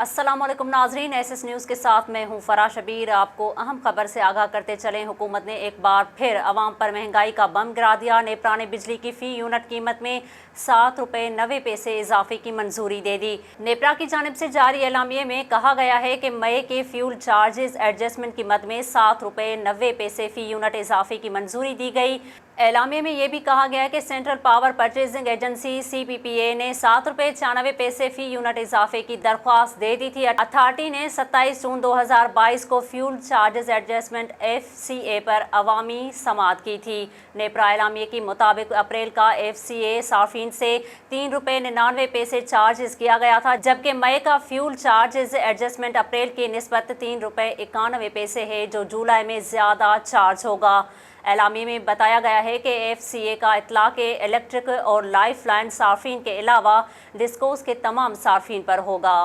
अस्सलाम वालेकुम नाजरीन, एसएस न्यूज़ के साथ मैं हूं फराह शबीर। आपको अहम खबर से आगाह करते चलें। हुकूमत ने एक बार फिर अवाम पर महंगाई का बम गिरा दिया। नेपरा ने बिजली की फ़ी यूनिट कीमत में ₹7.90 इजाफे की मंजूरी दे दी। नेपरा की जानिब से जारी एलामिये में कहा गया है कि मई के फ्यूल चार्जेस एडजस्टमेंट कीमत में ₹7.90 फ़ी यूनिट इजाफे की मंजूरी दी गई। एलामिया में यह भी कहा गया है कि central power purchasing agency CPPA ने ₹7.96 फ़ी यूनिट इजाफे की दरख्वास्त दे दी थी। अथॉरिटी ने 27 जून 2022 को फ्यूल चार्जेस एडजस्टमेंट FCA पर अवामी समाअत की थी। नेपरा एलामिया के मुताबिक अप्रैल का FCA सार्फिन से ₹3.99 चार्जेस किया गया था, जबकि मई का फ्यूल चार्जेस एडजस्टमेंट अप्रैल की निस्बत ₹3.91 है, जो जुलाई में ज़्यादा चार्ज होगा। एलामी में बताया गया है कि FCA का इतलाक़ इलेक्ट्रिक और लाइफ लाइन सार्फिन के अलावा डिस्कोस के तमाम सार्फिन पर होगा।